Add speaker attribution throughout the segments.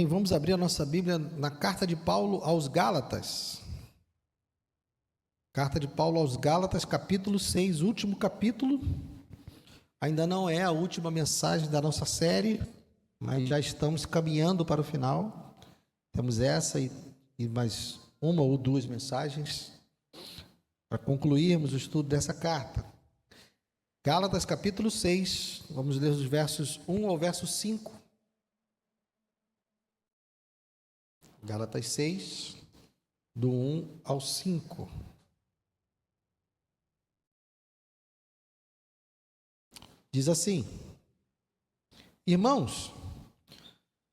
Speaker 1: vamos abrir a nossa Bíblia na carta de Paulo aos Gálatas. Carta de Paulo aos Gálatas, capítulo 6, último capítulo. Ainda não é a última mensagem da nossa série, mas já estamos caminhando para o final. Temos essa e mais uma ou duas mensagens para concluirmos o estudo dessa carta. Gálatas, capítulo 6, vamos ler os versos 1 ao verso 5. Gálatas 6, do 1 ao 5. Diz assim: Irmãos,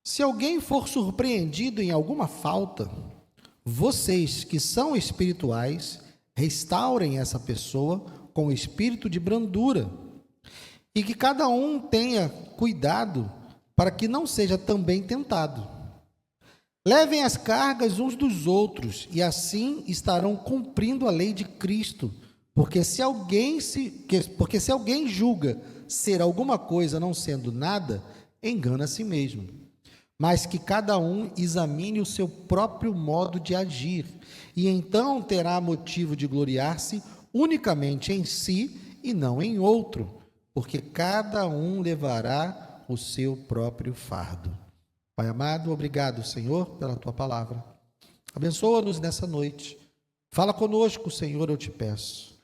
Speaker 1: se alguém for surpreendido em alguma falta, vocês que são espirituais, restaurem essa pessoa com espírito de brandura, e que cada um tenha cuidado para que não seja também tentado. Levem as cargas uns dos outros, e assim estarão cumprindo a lei de Cristo, porque se alguém julga ser alguma coisa não sendo nada, engana a si mesmo. Mas que cada um examine o seu próprio modo de agir, e então terá motivo de gloriar-se unicamente em si e não em outro, porque cada um levará o seu próprio fardo. Pai amado, obrigado, Senhor, pela Tua palavra. Abençoa-nos nessa noite. Fala conosco, Senhor, eu te peço.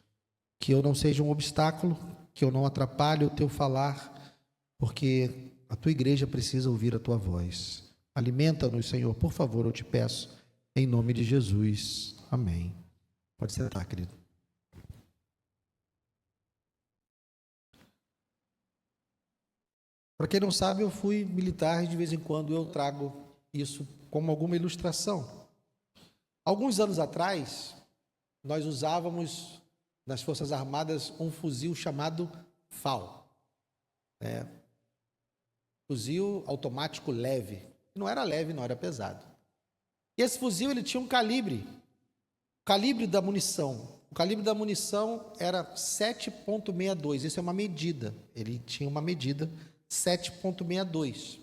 Speaker 1: Que eu não seja um obstáculo, que eu não atrapalhe o Teu falar, porque a Tua igreja precisa ouvir a Tua voz. Alimenta-nos, Senhor, por favor, eu te peço, em nome de Jesus. Amém. Pode sentar, querido. Para quem não sabe, eu fui militar e de vez em quando eu trago isso como alguma ilustração. Alguns anos atrás, nós usávamos nas Forças Armadas um fuzil chamado FAL, fuzil automático leve. Não era leve, não era pesado. E esse fuzil ele tinha um calibre da munição. O calibre da munição era 7,62. Isso é uma medida. Ele tinha uma medida 7,62.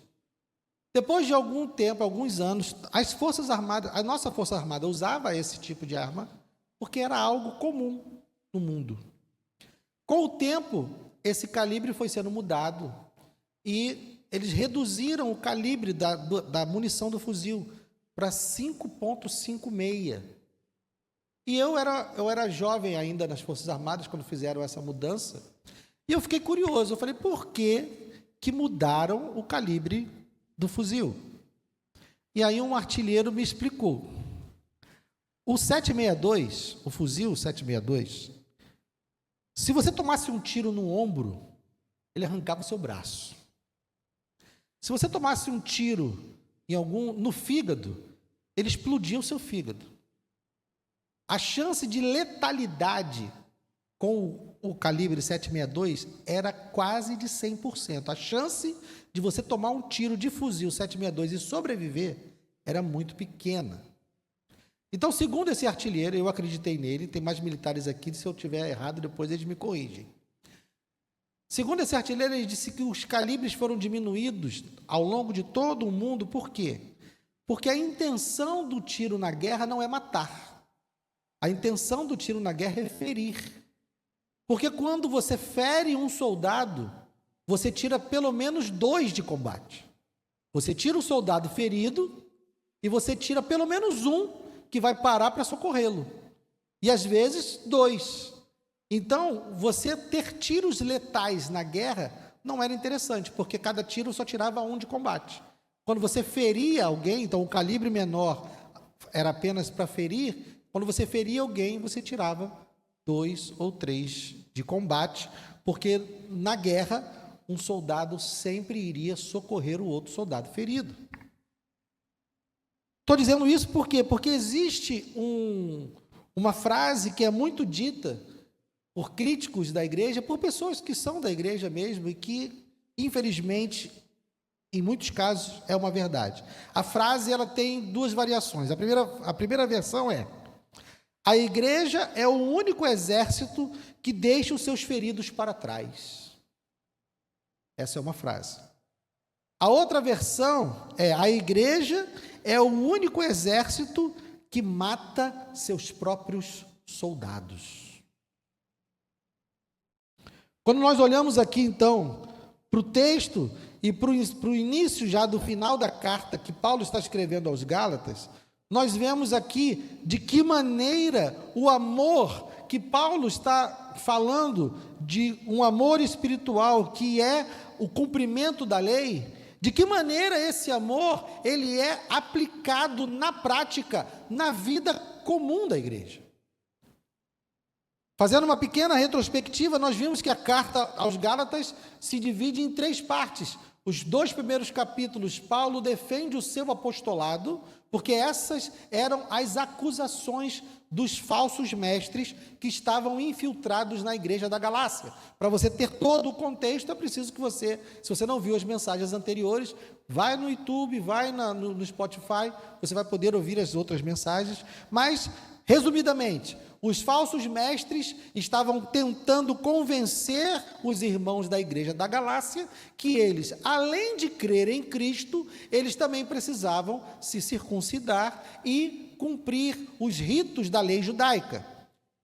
Speaker 1: Depois de algum tempo, alguns anos, as Forças Armadas, a nossa Força Armada usava esse tipo de arma porque era algo comum no mundo. Com o tempo, esse calibre foi sendo mudado e eles reduziram o calibre da munição do fuzil para 5,56. E eu era jovem ainda nas Forças Armadas quando fizeram essa mudança, e eu fiquei curioso. Eu falei, por que mudaram o calibre do fuzil? E aí um artilheiro me explicou. O 7,62, o fuzil 7,62, se você tomasse um tiro no ombro, ele arrancava o seu braço. Se você tomasse um tiro no fígado, ele explodia o seu fígado. A chance de letalidade com o calibre 7,62 era quase de 100%. A chance de você tomar um tiro de fuzil 7,62 e sobreviver era muito pequena. Então, segundo esse artilheiro, eu acreditei nele, tem mais militares aqui, se eu estiver errado, depois eles me corrigem. Segundo esse artilheiro, ele disse que os calibres foram diminuídos ao longo de todo o mundo. Por quê? Porque a intenção do tiro na guerra não é matar. A intenção do tiro na guerra é ferir. Porque quando você fere um soldado, você tira pelo menos 2 de combate. Você tira o soldado ferido e você tira pelo menos um que vai parar para socorrê-lo. E às vezes 2. Então, você ter tiros letais na guerra não era interessante, porque cada tiro só tirava 1 de combate. Quando você feria alguém, então o calibre menor era apenas para ferir. Quando você feria alguém, você tirava 2 ou 3 de combate, porque na guerra um soldado sempre iria socorrer o outro soldado ferido. Estou dizendo isso por quê? Porque existe uma frase que é muito dita por críticos da igreja, por pessoas que são da igreja mesmo e que, infelizmente, em muitos casos, é uma verdade. A frase ela tem 2 variações. A primeira versão é: a igreja é o único exército que deixa os seus feridos para trás. Essa é uma frase. A outra versão é: a igreja é o único exército que mata seus próprios soldados. Quando nós olhamos aqui, então, para o texto e para o início já do final da carta que Paulo está escrevendo aos Gálatas, nós vemos aqui de que maneira o amor que Paulo está falando, de um amor espiritual que é o cumprimento da lei, de que maneira esse amor ele é aplicado na prática, na vida comum da igreja. Fazendo uma pequena retrospectiva, nós vimos que a carta aos Gálatas se divide em 3 partes. Os 2 primeiros capítulos, Paulo defende o seu apostolado, porque essas eram as acusações dos falsos mestres que estavam infiltrados na igreja da Galácia. Para você ter todo o contexto, é preciso que você, se você não viu as mensagens anteriores, vai no YouTube, vai no Spotify, você vai poder ouvir as outras mensagens, mas, resumidamente, os falsos mestres estavam tentando convencer os irmãos da igreja da Galácia que eles, além de crerem em Cristo, eles também precisavam se circuncidar e cumprir os ritos da lei judaica.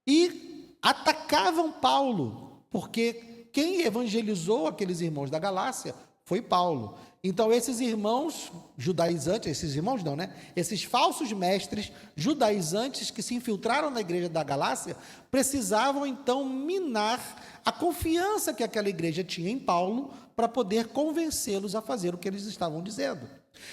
Speaker 1: E atacavam Paulo, porque quem evangelizou aqueles irmãos da Galácia foi Paulo. Então, esses irmãos judaizantes, esses falsos mestres judaizantes que se infiltraram na igreja da Galácia, precisavam, então, minar a confiança que aquela igreja tinha em Paulo para poder convencê-los a fazer o que eles estavam dizendo.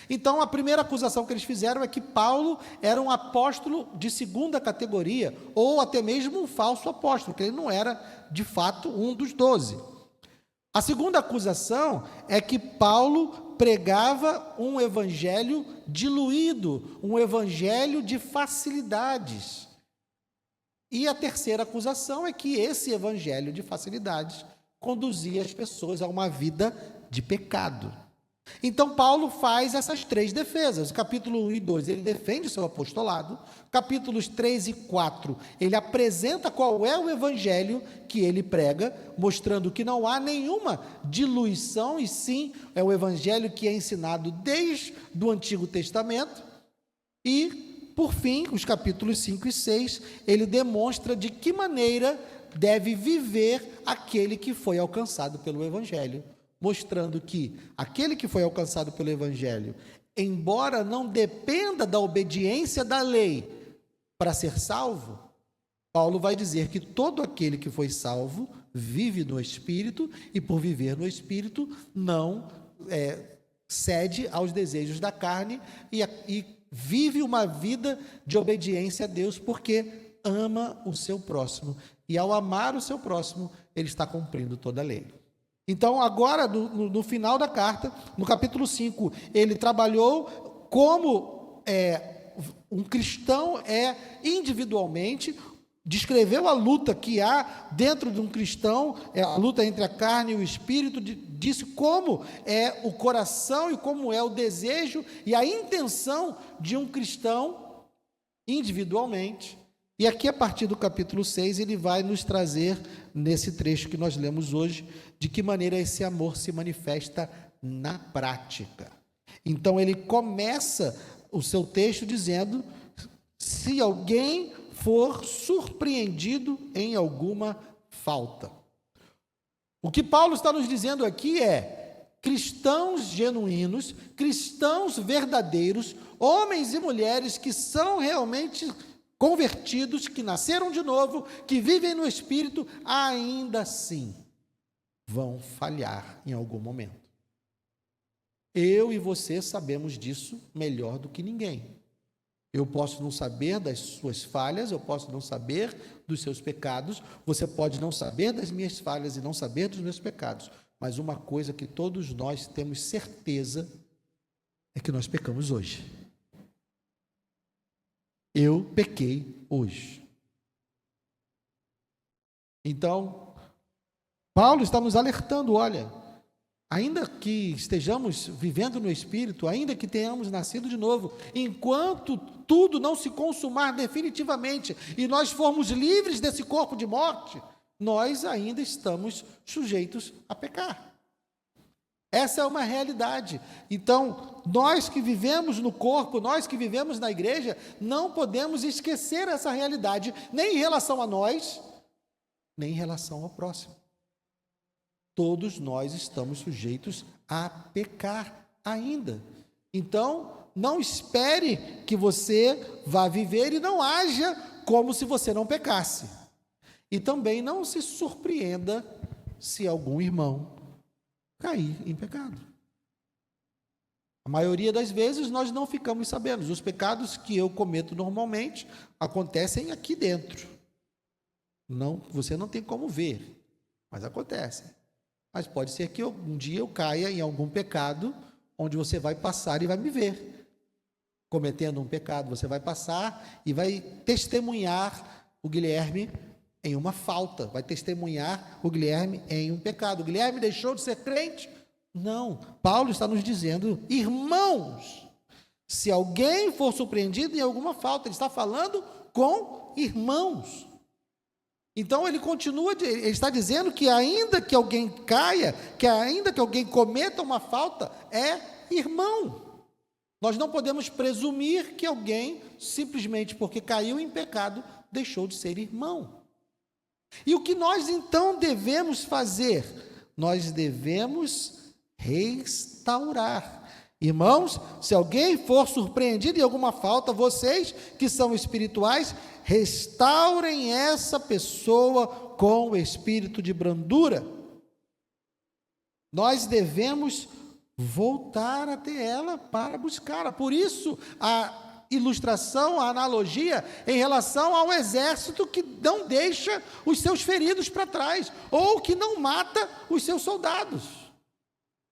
Speaker 1: Então, a primeira acusação que eles fizeram é que Paulo era um apóstolo de 2ª categoria, ou até mesmo um falso apóstolo, que ele não era, de fato, um dos 12. A segunda acusação é que Paulo pregava um evangelho diluído, um evangelho de facilidades. E a terceira acusação é que esse evangelho de facilidades conduzia as pessoas a uma vida de pecado. Então, Paulo faz essas 3 defesas. Capítulo 1 e 2, ele defende o seu apostolado. Capítulos 3 e 4, ele apresenta qual é o evangelho que ele prega, mostrando que não há nenhuma diluição, e sim, é o evangelho que é ensinado desde o Antigo Testamento. E, por fim, os capítulos 5 e 6, ele demonstra de que maneira deve viver aquele que foi alcançado pelo evangelho, mostrando que aquele que foi alcançado pelo evangelho, embora não dependa da obediência da lei para ser salvo, Paulo vai dizer que todo aquele que foi salvo vive no Espírito, e por viver no Espírito não cede aos desejos da carne e vive uma vida de obediência a Deus, porque ama o seu próximo, e ao amar o seu próximo, ele está cumprindo toda a lei. Então, agora, no final da carta, no capítulo 5, ele trabalhou como um cristão individualmente, descreveu a luta que há dentro de um cristão, a luta entre a carne e o espírito, disse como é o coração e como é o desejo e a intenção de um cristão individualmente. E aqui, a partir do capítulo 6, ele vai nos trazer, nesse trecho que nós lemos hoje, de que maneira esse amor se manifesta na prática. Então, ele começa o seu texto dizendo: se alguém for surpreendido em alguma falta. O que Paulo está nos dizendo aqui é: cristãos genuínos, cristãos verdadeiros, homens e mulheres que são realmente convertidos, que nasceram de novo, que vivem no Espírito, ainda assim vão falhar em algum momento. Eu e você sabemos disso melhor do que ninguém. Eu posso não saber das suas falhas, eu posso não saber dos seus pecados, você pode não saber das minhas falhas e não saber dos meus pecados, mas uma coisa que todos nós temos certeza é que nós pecamos hoje. Eu pequei hoje. Então, Paulo está nos alertando: olha, ainda que estejamos vivendo no Espírito, ainda que tenhamos nascido de novo, enquanto tudo não se consumar definitivamente e nós formos livres desse corpo de morte, nós ainda estamos sujeitos a pecar. Essa é uma realidade. Então, nós que vivemos no corpo, nós que vivemos na igreja, não podemos esquecer essa realidade, nem em relação a nós, nem em relação ao próximo. Todos nós estamos sujeitos a pecar ainda. Então, não espere que você vá viver e não haja como se você não pecasse. E também não se surpreenda se algum irmão cair em pecado. A maioria das vezes nós não ficamos sabendo. Os pecados que eu cometo normalmente acontecem aqui dentro. Não, você não tem como ver, mas acontecem. Mas pode ser que um dia eu caia em algum pecado, onde você vai passar e vai me ver cometendo um pecado. Você vai passar e vai testemunhar o Guilherme em uma falta, vai testemunhar o Guilherme em um pecado. O Guilherme deixou de ser crente? Não. Paulo está nos dizendo, irmãos, se alguém for surpreendido em alguma falta, ele está falando com irmãos. Então ele continua, ele está dizendo que ainda que alguém caia, que ainda que alguém cometa uma falta, é irmão. Nós não podemos presumir que alguém, simplesmente porque caiu em pecado, deixou de ser irmão. E o que nós então devemos fazer? Nós devemos restaurar. Irmãos, se alguém for surpreendido em alguma falta, vocês que são espirituais, restaurem essa pessoa com o espírito de brandura. Nós devemos voltar até ela para buscá-la. Por isso, a ilustração, a analogia em relação ao exército que não deixa os seus feridos para trás, ou que não mata os seus soldados.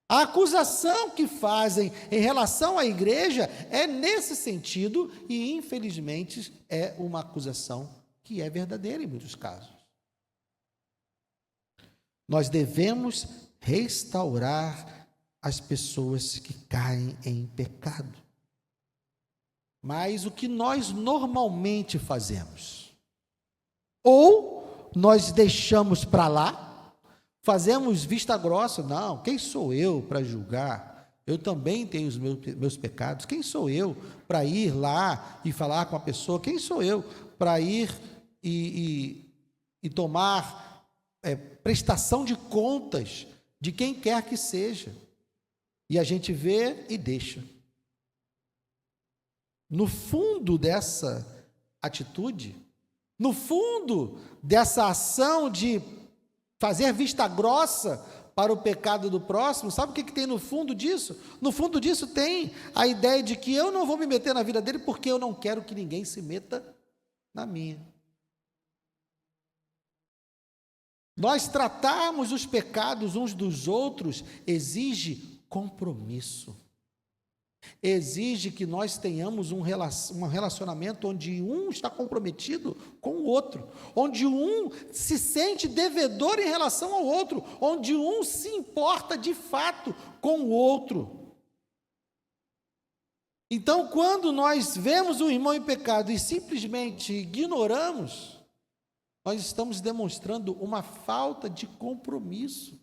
Speaker 1: A acusação que fazem em relação à igreja é nesse sentido, e infelizmente é uma acusação que é verdadeira em muitos casos. Nós devemos restaurar as pessoas que caem em pecado. Mas o que nós normalmente fazemos? Ou nós deixamos para lá, fazemos vista grossa, não, quem sou eu para julgar? Eu também tenho os meus pecados, quem sou eu para ir lá e falar com a pessoa? Quem sou eu para ir e tomar prestação de contas de quem quer que seja? E a gente vê e deixa. No fundo dessa atitude, no fundo dessa ação de fazer vista grossa para o pecado do próximo, sabe o que tem no fundo disso? No fundo disso tem a ideia de que eu não vou me meter na vida dele porque eu não quero que ninguém se meta na minha. Nós tratarmos os pecados uns dos outros exige compromisso. Exige que nós tenhamos um relacionamento onde um está comprometido com o outro, onde um se sente devedor em relação ao outro, onde um se importa de fato com o outro. Então, quando nós vemos um irmão em pecado e simplesmente ignoramos, nós estamos demonstrando uma falta de compromisso.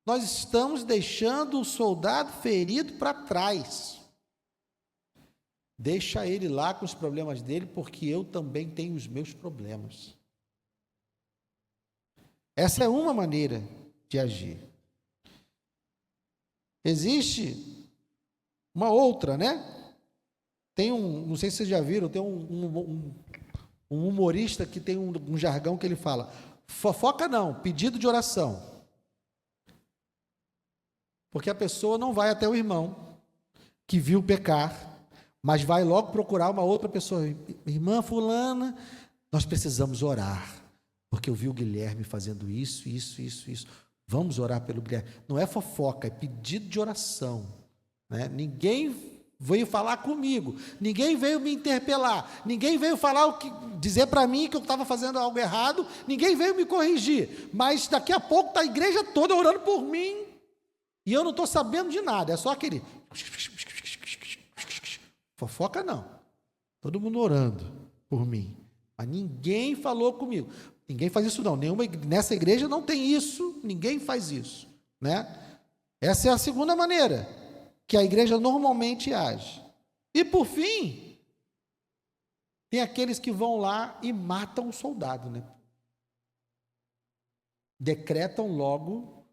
Speaker 1: Nós estamos deixando o soldado ferido para trás. Deixa ele lá com os problemas dele, porque eu também tenho os meus problemas. Essa é uma maneira de agir. Existe uma outra, né? Não sei se vocês já viram, tem um humorista que tem um jargão que ele fala: fofoca não, pedido de oração. Porque a pessoa não vai até o irmão que viu pecar, mas vai logo procurar uma outra pessoa. Irmã fulana, nós precisamos orar, porque eu vi o Guilherme fazendo isso. Vamos orar pelo Guilherme. Não é fofoca, é pedido de oração, né? Ninguém veio falar comigo, ninguém veio me interpelar, ninguém veio dizer para mim que eu estava fazendo algo errado, ninguém veio me corrigir, mas daqui a pouco está a igreja toda orando por mim, e eu não estou sabendo de nada, é só aquele... Fofoca não, todo mundo orando por mim, mas ninguém falou comigo, ninguém faz isso não, nessa igreja não tem isso, ninguém faz isso, né? Essa é a segunda maneira que a igreja normalmente age. E por fim, tem aqueles que vão lá e matam o soldado, né? Decretam logo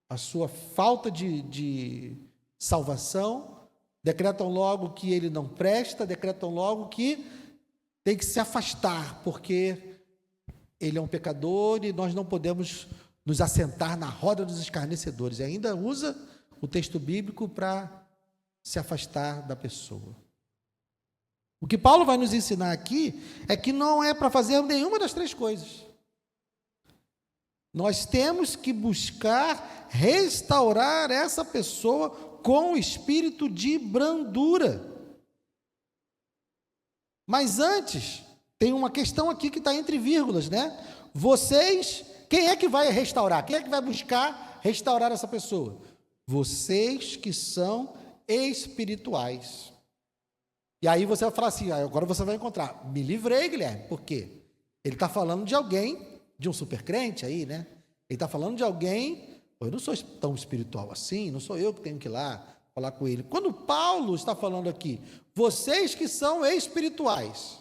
Speaker 1: a sua falta de salvação, decretam logo que ele não presta, decretam logo que tem que se afastar, porque ele é um pecador e nós não podemos nos assentar na roda dos escarnecedores. E ainda usa o texto bíblico para se afastar da pessoa. O que Paulo vai nos ensinar aqui é que não é para fazer nenhuma das três coisas. Nós temos que buscar restaurar essa pessoa com o espírito de brandura. Mas antes, tem uma questão aqui que está entre vírgulas, né? Vocês, quem é que vai restaurar? Quem é que vai buscar restaurar essa pessoa? Vocês que são espirituais. E aí você vai falar assim, agora você vai encontrar, me livrei, Guilherme, por quê? Ele está falando de alguém, de um supercrente aí, né? Ele está falando de alguém, eu não sou tão espiritual assim, não sou eu que tenho que ir lá falar com ele. Quando Paulo está falando aqui, vocês que são espirituais,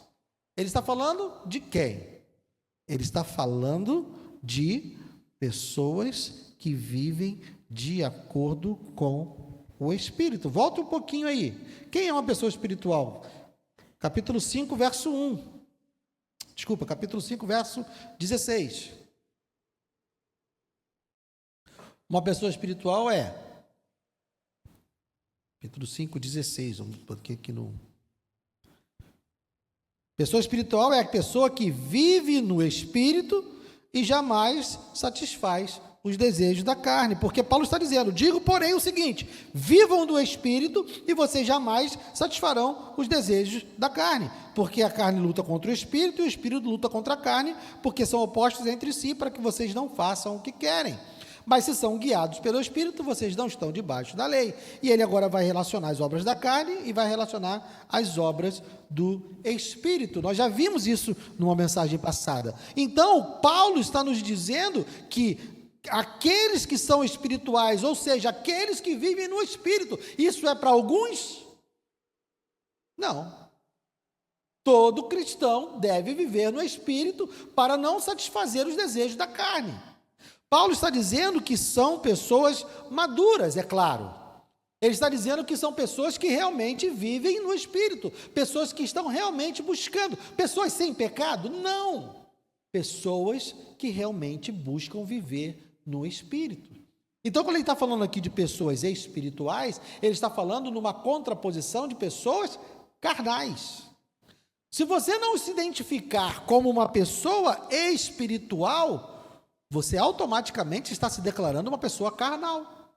Speaker 1: ele está falando de quem? Ele está falando de pessoas que vivem de acordo com o Espírito. Volta um pouquinho aí. Quem é uma pessoa espiritual? Capítulo 5, verso 1. Desculpa, capítulo 5, verso 16. Uma pessoa espiritual é... Capítulo 5, 16. Vamos botar aqui no... Pessoa espiritual é a pessoa que vive no Espírito e jamais satisfaz os desejos da carne, porque Paulo está dizendo, digo porém o seguinte, vivam do Espírito e vocês jamais satisfarão os desejos da carne, porque a carne luta contra o Espírito e o Espírito luta contra a carne, porque são opostos entre si para que vocês não façam o que querem. Mas se são guiados pelo Espírito, vocês não estão debaixo da lei. E ele agora vai relacionar as obras da carne e vai relacionar as obras do Espírito. Nós já vimos isso numa mensagem passada. Então, Paulo está nos dizendo que aqueles que são espirituais, ou seja, aqueles que vivem no Espírito, isso é para alguns? Não. Todo cristão deve viver no Espírito para não satisfazer os desejos da carne. Paulo está dizendo que são pessoas maduras, é claro. Ele está dizendo que são pessoas que realmente vivem no Espírito, pessoas que estão realmente buscando, pessoas sem pecado? Não. Pessoas que realmente buscam viver no Espírito. Então, quando ele está falando aqui de pessoas espirituais, ele está falando numa contraposição de pessoas carnais. Se você não se identificar como uma pessoa espiritual, você automaticamente está se declarando uma pessoa carnal.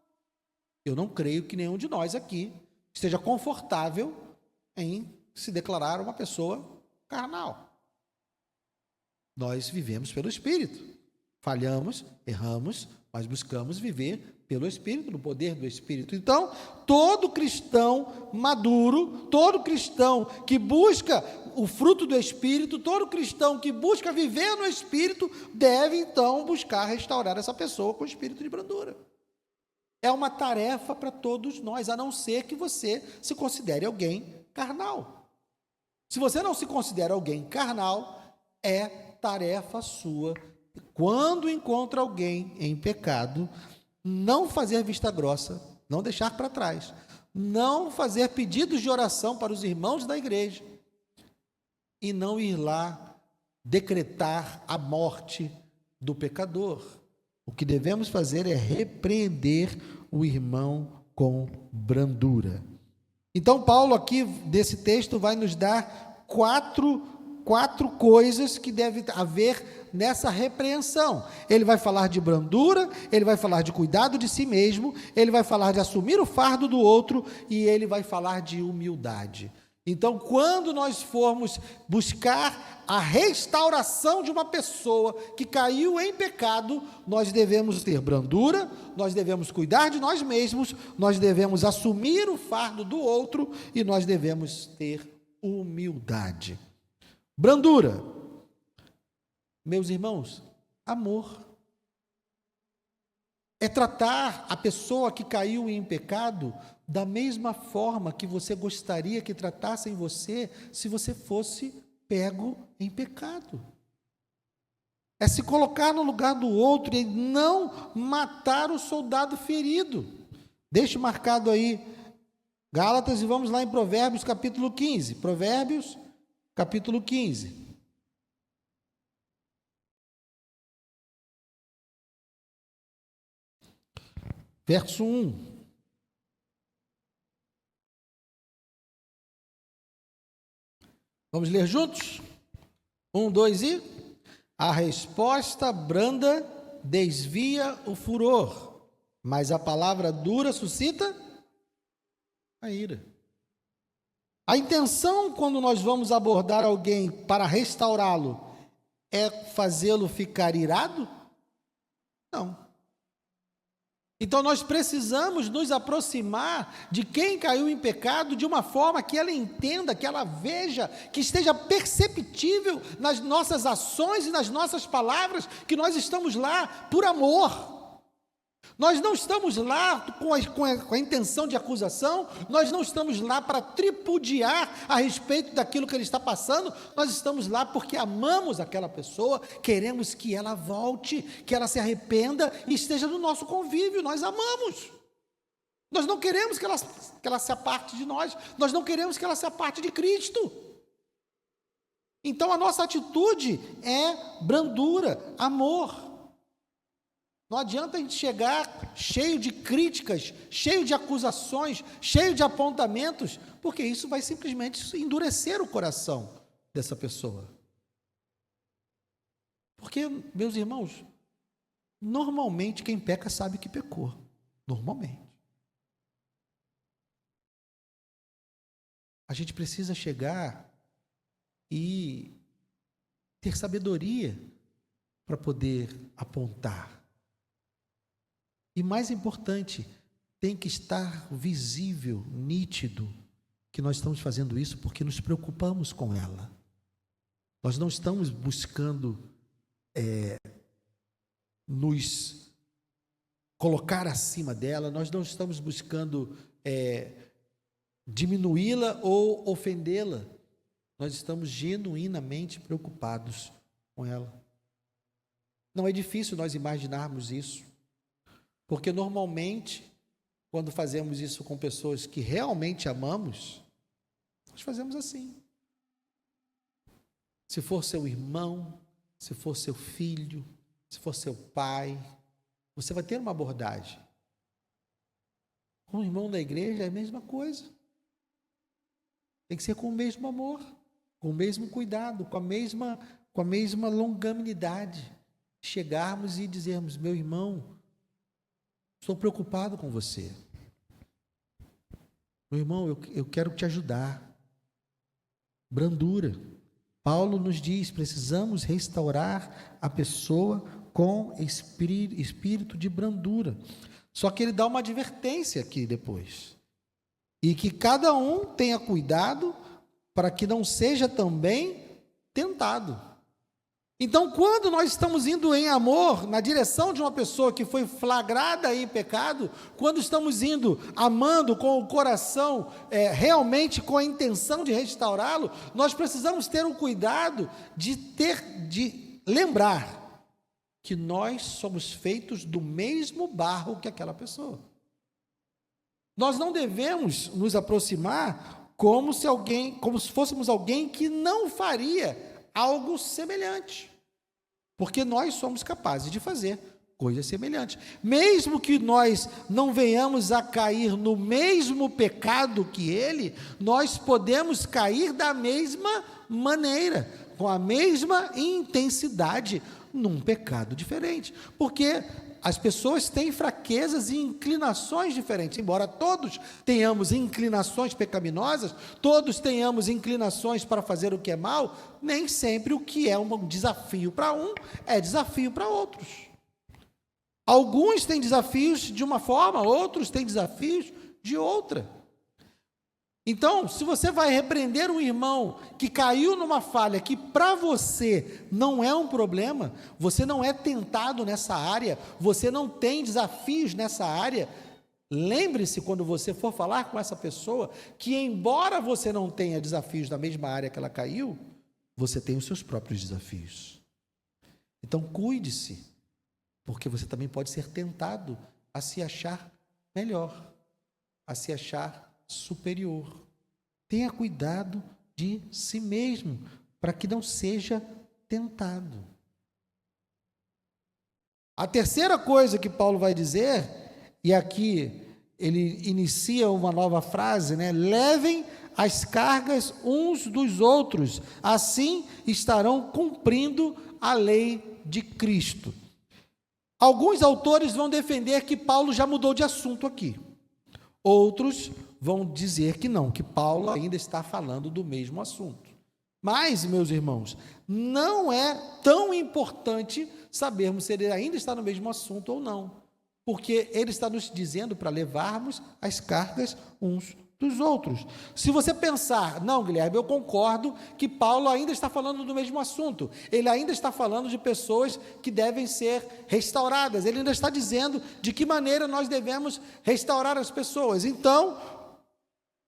Speaker 1: Eu não creio que nenhum de nós aqui esteja confortável em se declarar uma pessoa carnal. Nós vivemos pelo Espírito. Falhamos, erramos, mas buscamos viver pelo Espírito, no poder do Espírito. Então, todo cristão maduro, todo cristão que busca o fruto do Espírito, todo cristão que busca viver no Espírito, deve então buscar restaurar essa pessoa com o espírito de brandura. É uma tarefa para todos nós, a não ser que você se considere alguém carnal. Se você não se considera alguém carnal, é tarefa sua, quando encontra alguém em pecado, não fazer vista grossa, não deixar para trás, não fazer pedidos de oração para os irmãos da igreja e não ir lá decretar a morte do pecador. O que devemos fazer é repreender o irmão com brandura. Então, Paulo aqui, desse texto, vai nos dar quatro coisas que deve haver nessa repreensão. Ele vai falar de brandura, ele vai falar de cuidado de si mesmo, ele vai falar de assumir o fardo do outro e ele vai falar de humildade. Então, quando nós formos buscar a restauração de uma pessoa que caiu em pecado, nós devemos ter brandura, nós devemos cuidar de nós mesmos, nós devemos assumir o fardo do outro e nós devemos ter humildade. Brandura, meus irmãos, amor. É tratar a pessoa que caiu em pecado da mesma forma que você gostaria que tratassem você se você fosse pego em pecado. É se colocar no lugar do outro e não matar o soldado ferido. Deixe marcado aí Gálatas e vamos lá em Provérbios capítulo 15. Provérbios capítulo 15. Verso 1. Vamos ler juntos? 1, 2 e... A resposta branda desvia o furor, mas a palavra dura suscita a ira. A intenção quando nós vamos abordar alguém para restaurá-lo é fazê-lo ficar irado? Não. Então nós precisamos nos aproximar de quem caiu em pecado de uma forma que ela entenda, que ela veja, que esteja perceptível nas nossas ações e nas nossas palavras, que nós estamos lá por amor. Nós não estamos lá com a intenção de acusação, nós não estamos lá para tripudiar a respeito daquilo que ele está passando, nós estamos lá porque amamos aquela pessoa, queremos que ela volte, que ela se arrependa e esteja no nosso convívio, nós amamos. Nós não queremos que ela se aparte de nós, nós não queremos que ela se aparte de Cristo. Então a nossa atitude é brandura, amor. Não adianta a gente chegar cheio de críticas, cheio de acusações, cheio de apontamentos, porque isso vai simplesmente endurecer o coração dessa pessoa. Porque, meus irmãos, normalmente quem peca sabe que pecou. Normalmente. A gente precisa chegar e ter sabedoria para poder apontar. E mais importante, tem que estar visível, nítido, que nós estamos fazendo isso porque nos preocupamos com ela. Nós não estamos buscando nos colocar acima dela, nós não estamos buscando diminuí-la ou ofendê-la. Nós estamos genuinamente preocupados com ela. Não é difícil nós imaginarmos isso. Porque normalmente, quando fazemos isso com pessoas que realmente amamos, nós fazemos assim. Se for seu irmão, se for seu filho, se for seu pai, você vai ter uma abordagem. Com o irmão da igreja é a mesma coisa. Tem que ser com o mesmo amor, com o mesmo cuidado, com a mesma longanimidade. Chegarmos e dizermos, meu irmão, estou preocupado com você. Meu irmão, eu quero te ajudar. Brandura. Paulo nos diz, precisamos restaurar a pessoa com espírito de brandura. Só que ele dá uma advertência aqui depois. E que cada um tenha cuidado para que não seja também tentado. Então, quando nós estamos indo em amor, na direção de uma pessoa que foi flagrada em pecado, quando estamos indo amando com o coração, realmente com a intenção de restaurá-lo, nós precisamos ter o cuidado de lembrar que nós somos feitos do mesmo barro que aquela pessoa. Nós não devemos nos aproximar como se fôssemos alguém que não faria algo semelhante, porque nós somos capazes de fazer coisas semelhantes, mesmo que nós não venhamos a cair no mesmo pecado que ele, nós podemos cair da mesma maneira, com a mesma intensidade, num pecado diferente, porque as pessoas têm fraquezas e inclinações diferentes, embora todos tenhamos inclinações pecaminosas, todos tenhamos inclinações para fazer o que é mal, nem sempre o que é um desafio para um é desafio para outros. Alguns têm desafios de uma forma, outros têm desafios de outra. Então, se você vai repreender um irmão que caiu numa falha que para você não é um problema, você não é tentado nessa área, você não tem desafios nessa área, lembre-se quando você for falar com essa pessoa que, embora você não tenha desafios na mesma área que ela caiu, você tem os seus próprios desafios. Então, cuide-se, porque você também pode ser tentado a se achar melhor, a se achar superior. Tenha cuidado de si mesmo, para que não seja tentado. A terceira coisa que Paulo vai dizer, e aqui ele inicia uma nova frase, né? Levem as cargas uns dos outros, assim estarão cumprindo a lei de Cristo. Alguns autores vão defender que Paulo já mudou de assunto aqui. Outros vão dizer que não, que Paulo ainda está falando do mesmo assunto. Mas, meus irmãos, não é tão importante sabermos se ele ainda está no mesmo assunto ou não, porque ele está nos dizendo para levarmos as cargas uns dos outros. Se você pensar, não, Guilherme, eu concordo que Paulo ainda está falando do mesmo assunto, ele ainda está falando de pessoas que devem ser restauradas, ele ainda está dizendo de que maneira nós devemos restaurar as pessoas. Então,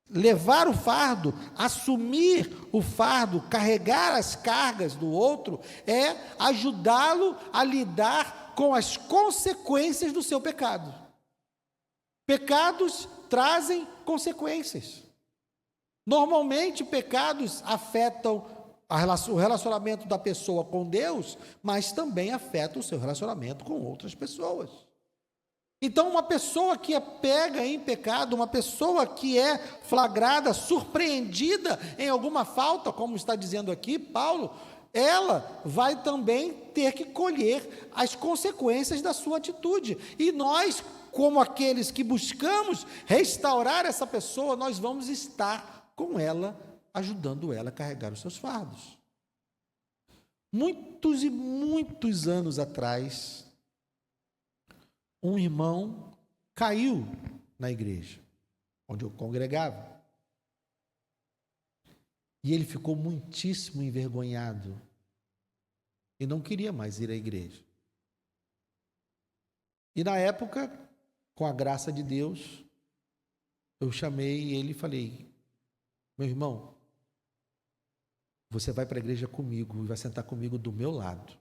Speaker 1: levar o fardo, assumir o fardo, carregar as cargas do outro, é ajudá-lo a lidar com as consequências do seu pecado. Pecados trazem consequências. Normalmente, pecados afetam o relacionamento da pessoa com Deus, mas também afetam o seu relacionamento com outras pessoas. Então, uma pessoa que é pega em pecado, uma pessoa que é flagrada, surpreendida em alguma falta, como está dizendo aqui Paulo, ela vai também ter que colher as consequências da sua atitude. E nós, como aqueles que buscamos restaurar essa pessoa, nós vamos estar com ela, ajudando ela a carregar os seus fardos. Muitos e muitos anos atrás, um irmão caiu na igreja, onde eu congregava. E ele ficou muitíssimo envergonhado e não queria mais ir à igreja. E na época, com a graça de Deus, eu chamei ele e falei: meu irmão, você vai para a igreja comigo e vai sentar comigo do meu lado.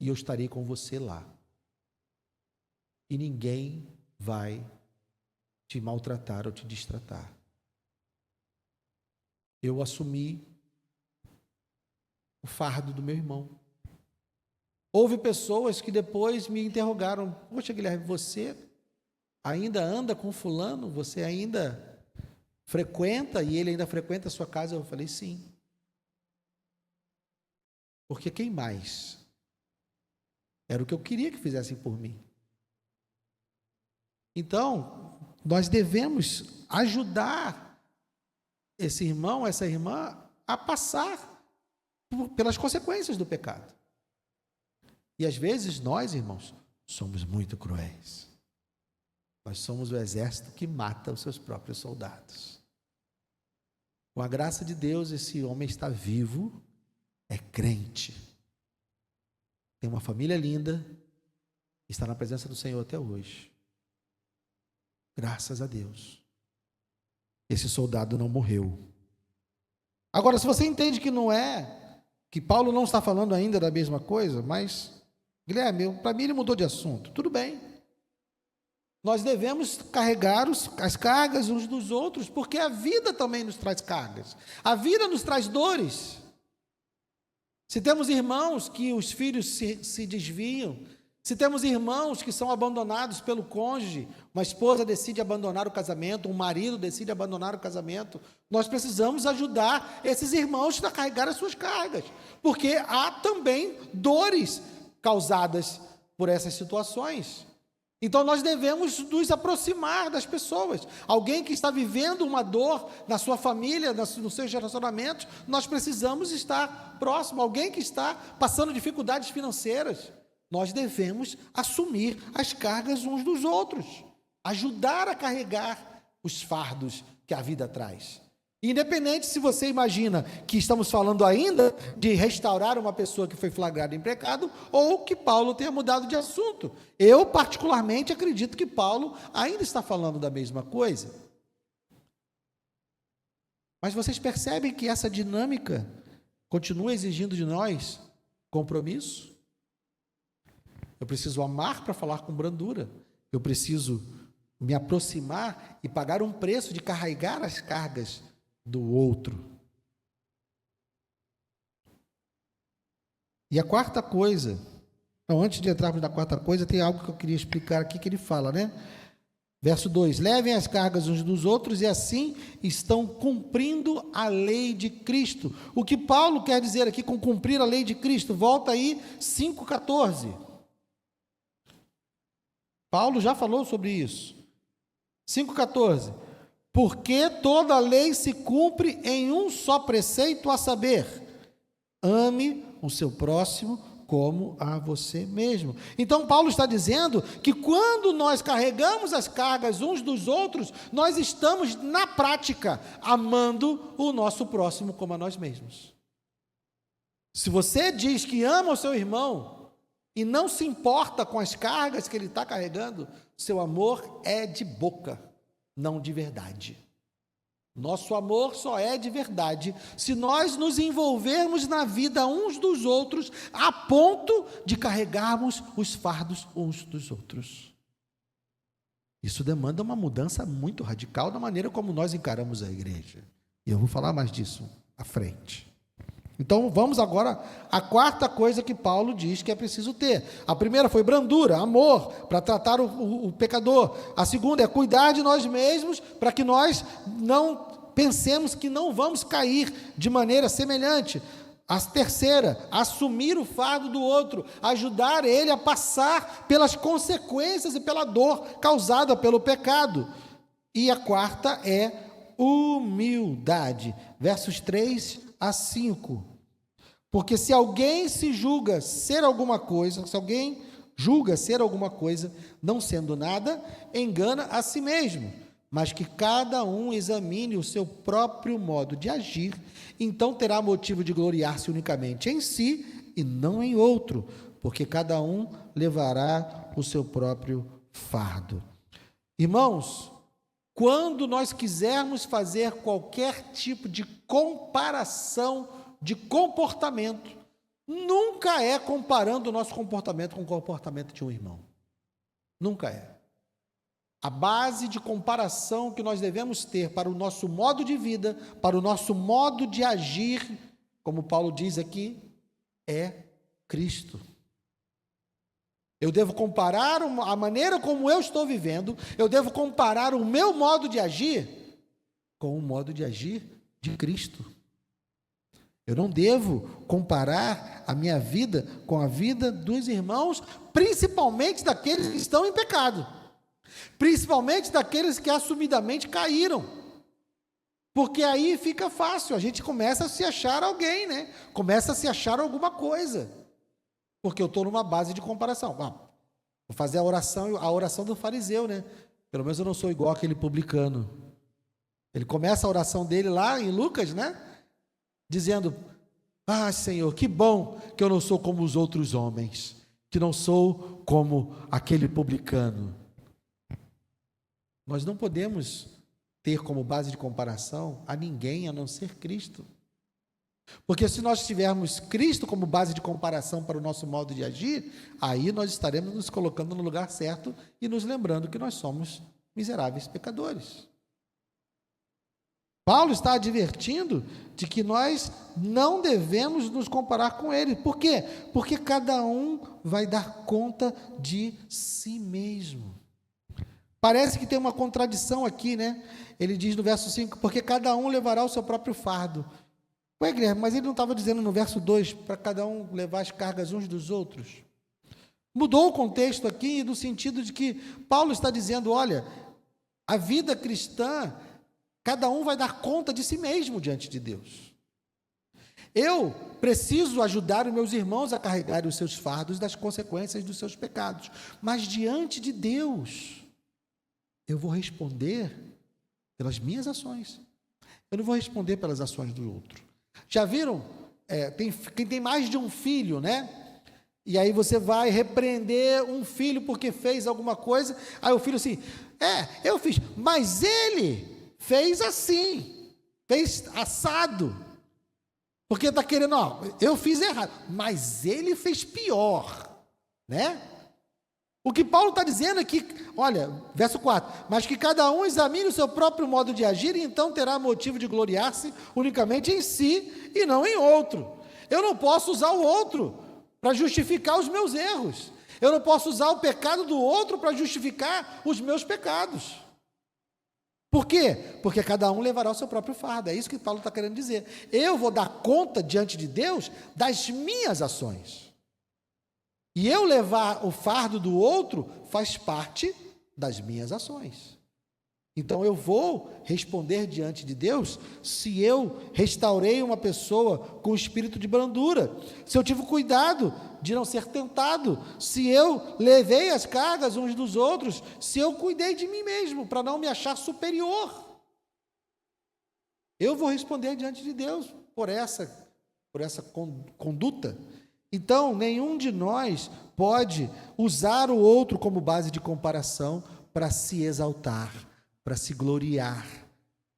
Speaker 1: E eu estarei com você lá. E ninguém vai te maltratar ou te destratar. Eu assumi o fardo do meu irmão. Houve pessoas que depois me interrogaram: poxa, Guilherme, você ainda anda com fulano? Você ainda frequenta? E ele ainda frequenta a sua casa? Eu falei: sim. Porque quem mais? Era o que eu queria que fizessem por mim. Então, nós devemos ajudar esse irmão, essa irmã, a passar pelas consequências do pecado. E às vezes nós, irmãos, somos muito cruéis. Nós somos o exército que mata os seus próprios soldados. Com a graça de Deus, esse homem está vivo, é crente, tem uma família linda, está na presença do Senhor até hoje. Graças a Deus. Esse soldado não morreu. Agora, se você entende que não é, que Paulo não está falando ainda da mesma coisa, mas, Guilherme, para mim ele mudou de assunto. Tudo bem. Nós devemos carregar as cargas uns dos outros, porque a vida também nos traz cargas. A vida nos traz dores. Se temos irmãos que os filhos se desviam, se temos irmãos que são abandonados pelo cônjuge, uma esposa decide abandonar o casamento, um marido decide abandonar o casamento, nós precisamos ajudar esses irmãos a carregar as suas cargas, porque há também dores causadas por essas situações. Então nós devemos nos aproximar das pessoas. Alguém que está vivendo uma dor na sua família, nos seus relacionamentos, nós precisamos estar próximo. Alguém que está passando dificuldades financeiras, nós devemos assumir as cargas uns dos outros, ajudar a carregar os fardos que a vida traz. Independente se você imagina que estamos falando ainda de restaurar uma pessoa que foi flagrada em pecado ou que Paulo tenha mudado de assunto. Eu, particularmente, acredito que Paulo ainda está falando da mesma coisa. Mas vocês percebem que essa dinâmica continua exigindo de nós compromisso? Eu preciso amar para falar com brandura. Eu preciso me aproximar e pagar um preço de carregar as cargas do outro. E a quarta coisa, então, antes de entrarmos na quarta coisa, tem algo que eu queria explicar aqui que ele fala, né? Verso 2: levem as cargas uns dos outros e assim estão cumprindo a lei de Cristo. O que Paulo quer dizer aqui com cumprir a lei de Cristo? Volta aí, 5,14. Paulo já falou sobre isso. 5,14. Porque toda a lei se cumpre em um só preceito, a saber, ame o seu próximo como a você mesmo. Então Paulo está dizendo que quando nós carregamos as cargas uns dos outros, nós estamos na prática amando o nosso próximo como a nós mesmos. Se você diz que ama o seu irmão e não se importa com as cargas que ele está carregando, seu amor é de boca, não de verdade. Nosso amor só é de verdade se nós nos envolvermos na vida uns dos outros a ponto de carregarmos os fardos uns dos outros. Isso demanda uma mudança muito radical na maneira como nós encaramos a igreja. E eu vou falar mais disso à frente. Então vamos agora à quarta coisa que Paulo diz que é preciso ter. A primeira foi brandura, amor, para tratar o pecador. A segunda é cuidar de nós mesmos, para que nós não pensemos que não vamos cair de maneira semelhante. A terceira, assumir o fardo do outro, ajudar ele a passar pelas consequências e pela dor causada pelo pecado. E a quarta é humildade. Versos 3 a 5. Porque se alguém se julga ser alguma coisa, se alguém julga ser alguma coisa, não sendo nada, engana a si mesmo. Mas que cada um examine o seu próprio modo de agir, então terá motivo de gloriar-se unicamente em si e não em outro, porque cada um levará o seu próprio fardo. Irmãos, quando nós quisermos fazer qualquer tipo de comparação de comportamento, nunca é comparando o nosso comportamento com o comportamento de um irmão. Nunca é. A base de comparação que nós devemos ter para o nosso modo de vida, para o nosso modo de agir, como Paulo diz aqui, é Cristo. Eu devo comparar a maneira como eu estou vivendo, eu devo comparar o meu modo de agir com o modo de agir de Cristo. Eu não devo comparar a minha vida com a vida dos irmãos, principalmente daqueles que estão em pecado. Principalmente daqueles que assumidamente caíram. Porque aí fica fácil, a gente começa a se achar alguém, né? Começa a se achar alguma coisa. Porque eu estou numa base de comparação. Vou fazer a oração do fariseu, né? Pelo menos eu não sou igual aquele publicano. Ele começa a oração dele lá em Lucas, né? Dizendo, Senhor, que bom que eu não sou como os outros homens, que não sou como aquele publicano. Nós não podemos ter como base de comparação a ninguém a não ser Cristo. Porque se nós tivermos Cristo como base de comparação para o nosso modo de agir, aí nós estaremos nos colocando no lugar certo e nos lembrando que nós somos miseráveis pecadores. Paulo está advertindo de que nós não devemos nos comparar com ele. Por quê? Porque cada um vai dar conta de si mesmo. Parece que tem uma contradição aqui, né? Ele diz no verso 5, porque cada um levará o seu próprio fardo. Ué, Guilherme, mas ele não estava dizendo no verso 2, para cada um levar as cargas uns dos outros? Mudou o contexto aqui, no sentido de que Paulo está dizendo, olha, a vida cristã, cada um vai dar conta de si mesmo diante de Deus. Eu preciso ajudar os meus irmãos a carregar os seus fardos das consequências dos seus pecados. Mas diante de Deus, eu vou responder Pelas minhas ações. Eu não vou responder pelas ações do outro. Já viram? Quem tem mais de um filho, né? E aí você vai repreender um filho porque fez alguma coisa. Aí o filho assim, eu fiz, mas ele fez assim, fez assado. Porque está querendo, eu fiz errado, mas ele fez pior, né? O que Paulo está dizendo é que, olha, verso 4, mas que cada um examine o seu próprio modo de agir e então terá motivo de gloriar-se unicamente em si e não em outro. Eu não posso usar o outro para justificar os meus erros. Eu não posso usar o pecado do outro para justificar os meus pecados. Por quê? Porque cada um levará o seu próprio fardo. É isso que Paulo está querendo dizer. Eu vou dar conta diante de Deus das minhas ações. E eu levar o fardo do outro faz parte das minhas ações. Então eu vou responder diante de Deus se eu restaurei uma pessoa com espírito de brandura, se eu tive cuidado de não ser tentado, se eu levei as cargas uns dos outros, se eu cuidei de mim mesmo para não me achar superior. Eu vou responder diante de Deus por essa conduta. Então, nenhum de nós pode usar o outro como base de comparação para se exaltar, para se gloriar.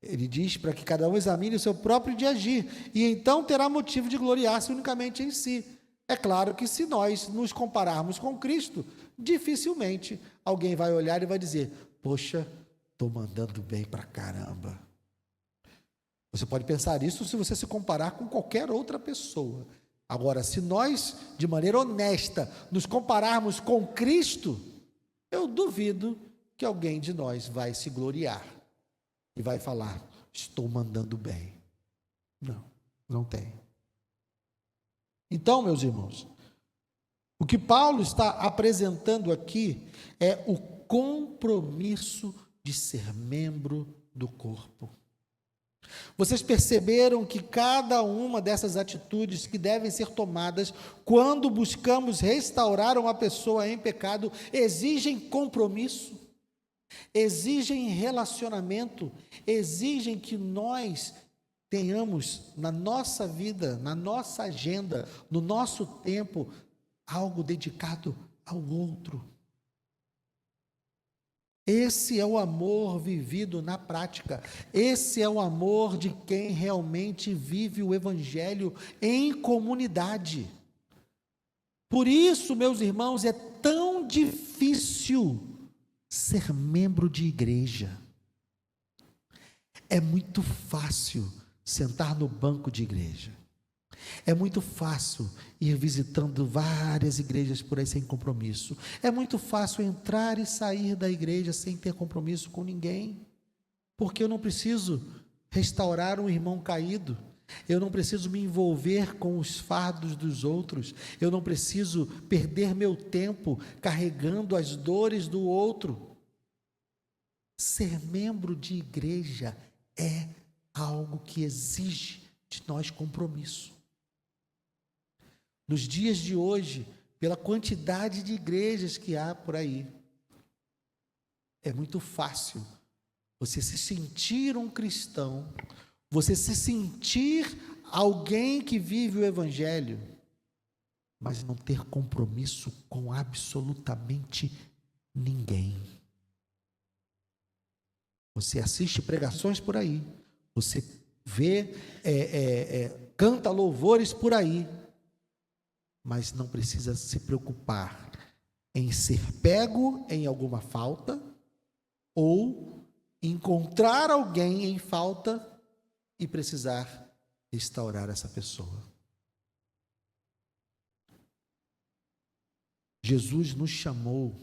Speaker 1: Ele diz para que cada um examine o seu próprio de agir, e então terá motivo de gloriar-se unicamente em si. É claro que se nós nos compararmos com Cristo, dificilmente alguém vai olhar e vai dizer, poxa, estou mandando bem para caramba. Você pode pensar isso se você se comparar com qualquer outra pessoa. Agora, se nós, de maneira honesta, nos compararmos com Cristo, eu duvido que alguém de nós vai se gloriar e vai falar, estou mandando bem. Não, não tem. Então, meus irmãos, o que Paulo está apresentando aqui é o compromisso de ser membro do corpo. Vocês perceberam que cada uma dessas atitudes que devem ser tomadas quando buscamos restaurar uma pessoa em pecado exigem compromisso, exigem relacionamento, exigem que nós tenhamos na nossa vida, na nossa agenda, no nosso tempo, algo dedicado ao outro. Esse é o amor vivido na prática. Esse é o amor de quem realmente vive o Evangelho em comunidade. Por isso, meus irmãos, é tão difícil ser membro de igreja. É muito fácil sentar no banco de igreja. É muito fácil ir visitando várias igrejas por aí sem compromisso. É muito fácil entrar e sair da igreja sem ter compromisso com ninguém. Porque eu não preciso restaurar um irmão caído. Eu não preciso me envolver com os fardos dos outros. Eu não preciso perder meu tempo carregando as dores do outro. Ser membro de igreja é algo que exige de nós compromisso. Nos dias de hoje, pela quantidade de igrejas que há por aí, é muito fácil você se sentir um cristão, você se sentir alguém que vive o Evangelho, mas não ter compromisso com absolutamente ninguém. Você assiste pregações por aí, você vê, canta louvores por aí, mas não precisa se preocupar em ser pego em alguma falta ou encontrar alguém em falta e precisar restaurar essa pessoa. Jesus nos chamou,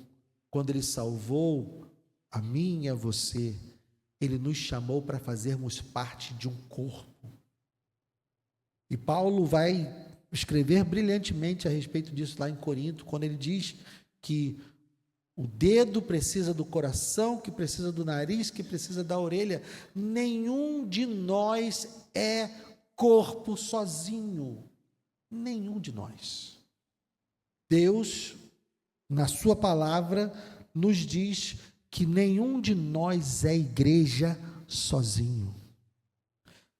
Speaker 1: quando Ele salvou a mim e a você, Ele nos chamou para fazermos parte de um corpo. E Paulo vai escrever brilhantemente a respeito disso lá em Corinto, quando ele diz que o dedo precisa do coração, que precisa do nariz, que precisa da orelha. Nenhum de nós é corpo sozinho. Nenhum de nós. Deus, na sua palavra, nos diz que nenhum de nós é igreja sozinho.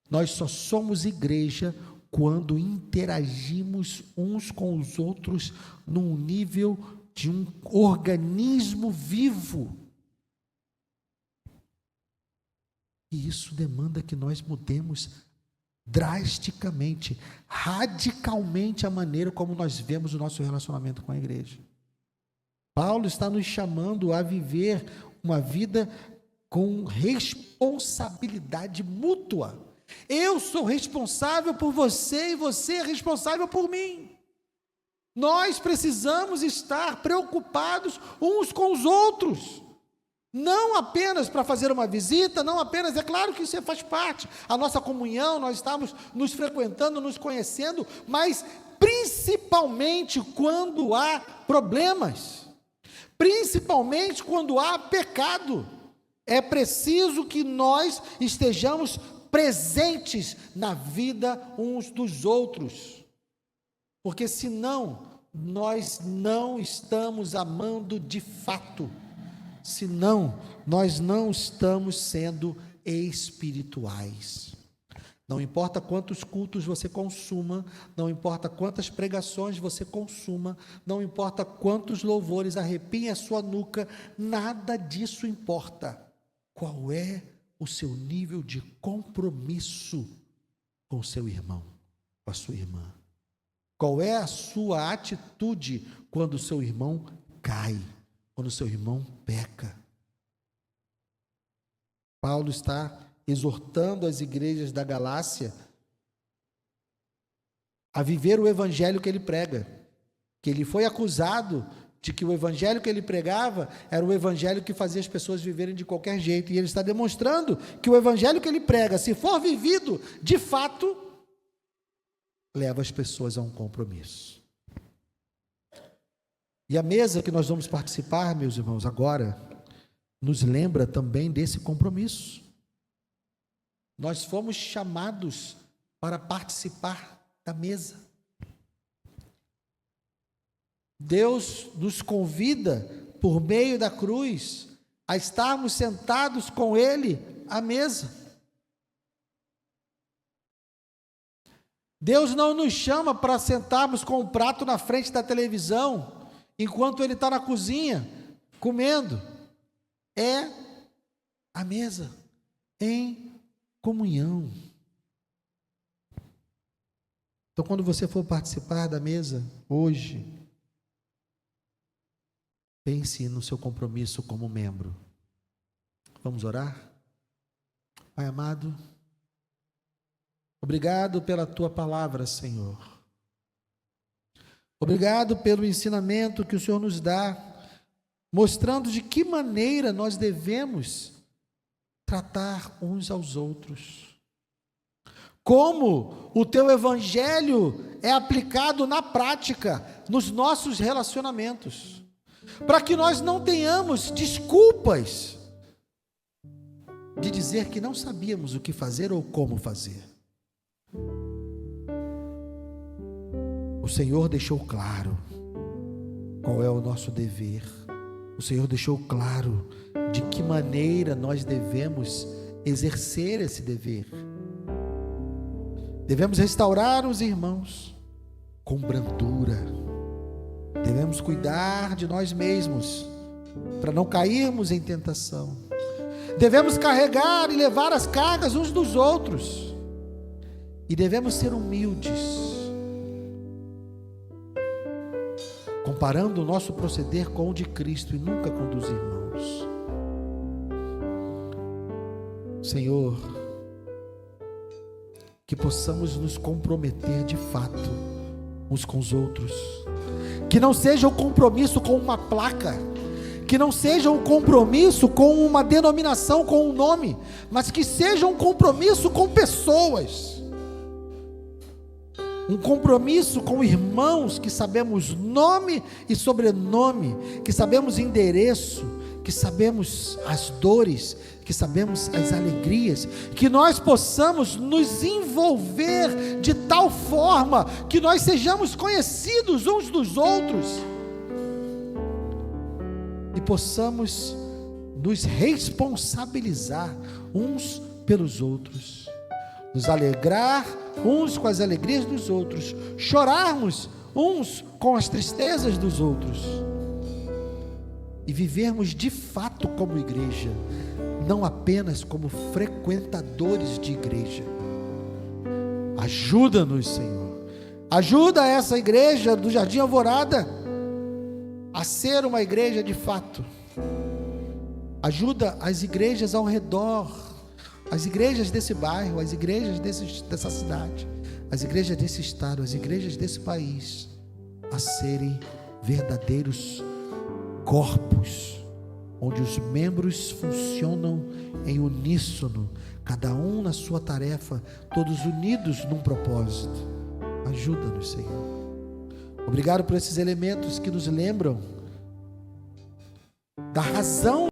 Speaker 1: Nós só somos igreja quando interagimos uns com os outros num nível de um organismo vivo. E isso demanda que nós mudemos drasticamente, radicalmente a maneira como nós vemos o nosso relacionamento com a igreja. Paulo está nos chamando a viver uma vida com responsabilidade mútua. Eu sou responsável por você e você é responsável por mim. Nós precisamos estar preocupados uns com os outros. Não apenas para fazer uma visita, não apenas, é claro que isso faz parte, a nossa comunhão, nós estamos nos frequentando, nos conhecendo, mas principalmente quando há problemas, principalmente quando há pecado, é preciso que nós estejamos presentes na vida uns dos outros, porque senão nós não estamos amando de fato. Senão, nós não estamos sendo espirituais. Não importa quantos cultos você consuma, não importa quantas pregações você consuma, não importa quantos louvores arrepiem a sua nuca, nada disso importa. Qual é o seu nível de compromisso com o seu irmão, com a sua irmã? Qual é a sua atitude quando o seu irmão cai? Quando o seu irmão peca? Paulo está exortando as igrejas da Galácia a viver o evangelho que ele prega, que ele foi acusado de que o evangelho que ele pregava era o evangelho que fazia as pessoas viverem de qualquer jeito, e ele está demonstrando que o evangelho que ele prega, se for vivido de fato, leva as pessoas a um compromisso. E a mesa que nós vamos participar, meus irmãos, agora, nos lembra também desse compromisso. Nós fomos chamados para participar da mesa. Deus nos convida, por meio da cruz, a estarmos sentados com Ele à mesa. Deus não nos chama para sentarmos com o prato na frente da televisão, enquanto Ele está na cozinha, comendo. É a mesa, em comunhão. Então, quando você for participar da mesa, hoje, pense no seu compromisso como membro. Vamos orar? Pai amado, obrigado pela Tua palavra, Senhor. Obrigado pelo ensinamento que o Senhor nos dá, mostrando de que maneira nós devemos tratar uns aos outros. Como o Teu Evangelho é aplicado na prática, nos nossos relacionamentos, para que nós não tenhamos desculpas de dizer que não sabíamos o que fazer ou como fazer. O Senhor deixou claro qual é o nosso dever. O Senhor deixou claro de que maneira nós devemos exercer esse dever. Devemos restaurar os irmãos com brandura. Devemos cuidar de nós mesmos para não cairmos em tentação. Devemos carregar e levar as cargas uns dos outros. E devemos ser humildes, comparando o nosso proceder com o de Cristo e nunca com o dos irmãos. Senhor, que possamos nos comprometer de fato uns com os outros, que não seja um compromisso com uma placa, que não seja um compromisso com uma denominação, com um nome, mas que seja um compromisso com pessoas, um compromisso com irmãos que sabemos nome e sobrenome, que sabemos endereço, que sabemos as dores, que sabemos as alegrias, que nós possamos nos envolver de tal forma que nós sejamos conhecidos uns dos outros e possamos nos responsabilizar uns pelos outros, nos alegrar uns com as alegrias dos outros, chorarmos uns com as tristezas dos outros, e vivermos de fato como igreja, não apenas como frequentadores de igreja. Ajuda-nos, Senhor, ajuda essa igreja do Jardim Alvorada a ser uma igreja de fato. Ajuda as igrejas ao redor, as igrejas desse bairro, as igrejas dessa cidade, as igrejas desse estado, as igrejas desse país, a serem verdadeiros corpos, onde os membros funcionam em uníssono, cada um na sua tarefa, todos unidos num propósito. Ajuda-nos, Senhor. Obrigado por esses elementos que nos lembram da razão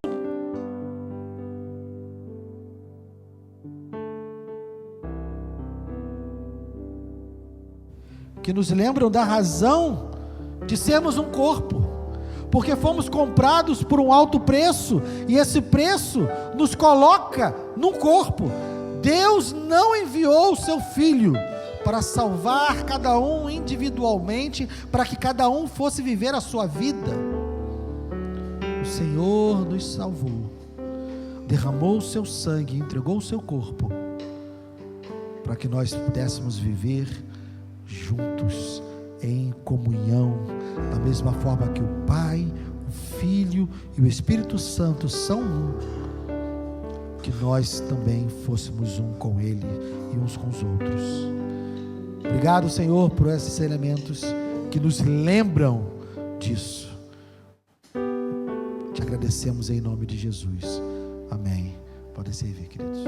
Speaker 1: de sermos um corpo, porque fomos comprados por um alto preço, e esse preço nos coloca num corpo. Deus não enviou o seu Filho para salvar cada um individualmente, para que cada um fosse viver a sua vida. O Senhor nos salvou, derramou o seu sangue, entregou o seu corpo, para que nós pudéssemos viver juntos, em comunhão, da mesma forma que o Pai, o Filho e o Espírito Santo são um, que nós também fôssemos um com Ele e uns com os outros. Obrigado, Senhor, por esses elementos que nos lembram disso. Te agradecemos em nome de Jesus. Amém. Podem servir, queridos.